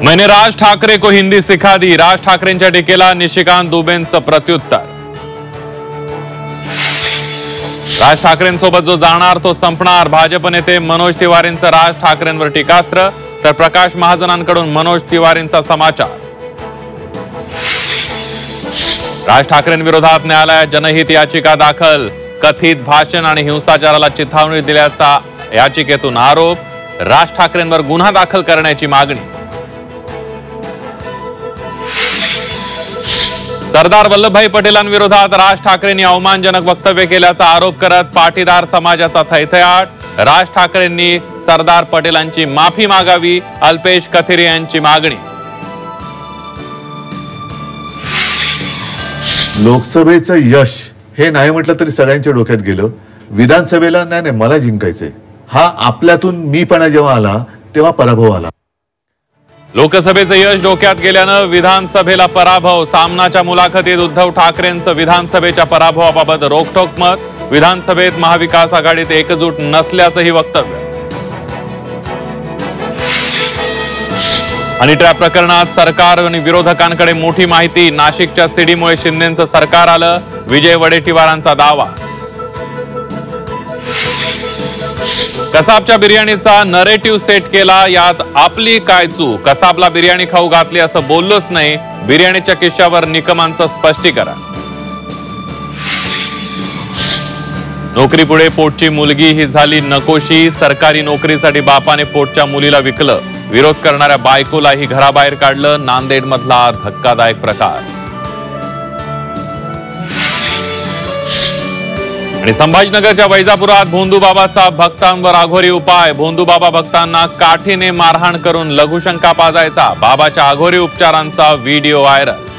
मैंने राज ठाकरे को हिंदी सिखा दी, राज ठाकरेंच्या टीकेला निशिकांत दुबेंचं प्रत्युत्तर। राज ठाकरेंसोबत जो जाणार तो संपणार, भाजप नेते मनोज तिवारींचं राज ठाकरेंवर टीकास्त्र, तर प्रकाश महाजनांकडून मनोज तिवारींचा समाचार। राज ठाकरेंविरोधात न्यायालयात जनहित याचिका दाखल, कथित भाषण आणि हिंसाचाराला चिथावणी दिल्याचा याचिकेतून आरोप, राज ठाकरेंवर गुन्हा दाखल करण्याची मागणी। सरदार वल्लभभाई पटेलांविरोधात राज ठाकरेंनी अवमानजनक वक्तव्य केल्याचा आरोप करत पाटीदार समाजाचा थैथयाट, राज ठाकरेंनी सरदार पटेलांची माफी मागावी, अल्पेश कथेरे यांची मागणी। लोकसभेचं यश हे नाही म्हटलं तरी सगळ्यांच्या डोक्यात गेलं, विधानसभेला नाही मला जिंकायचंय, हा आपल्यातून मीपणा जेव्हा आला तेव्हा पराभव आला। लोकसभेचं यश डोक्यात गेल्यानं विधानसभेला पराभव, सामनाच्या मुलाखतीत उद्धव ठाकरेंचं विधानसभेच्या पराभवाबाबत रोखठोक मत, विधानसभेत महाविकास आघाडीत एकजूट नसल्याचंही वक्तव्य। हनी ट्रॅप प्रकरणात सरकार आणि विरोधकांकडे मोठी माहिती, नाशिकच्या सीडीमुळे शिंदेंचं सरकार आलं, विजय वडेट्टीवारांचा दावा। कसाबच्या बिर्याणीचा नरेटिव्ह सेट केला, यात आपली काय चूक, कसाबला बिर्याणी खाऊ घातली असं बोललोच नाही, बिर्याणीच्या किश्श्यावर निकमांचं स्पष्टीकरण। नोकरीपुढे पोटची मुलगी ही झाली नकोशी, सरकारी नोकरीसाठी बापाने पोटच्या मुलीला विकलं, विरोध करणाऱ्या बायकोलाही घराबाहेर काढलं, नांदेडमधला धक्कादायक प्रकार। आणि संभाजीनगरच्या वैजापुरात भोंदूबाबाचा भक्तांवर आघोरी उपाय, भोंदूबाबा भक्तांना काठीने मारहाण करून लघुशंका पाजायचा, बाबाच्या आघोरी उपचारांचा व्हिडिओ व्हायरल।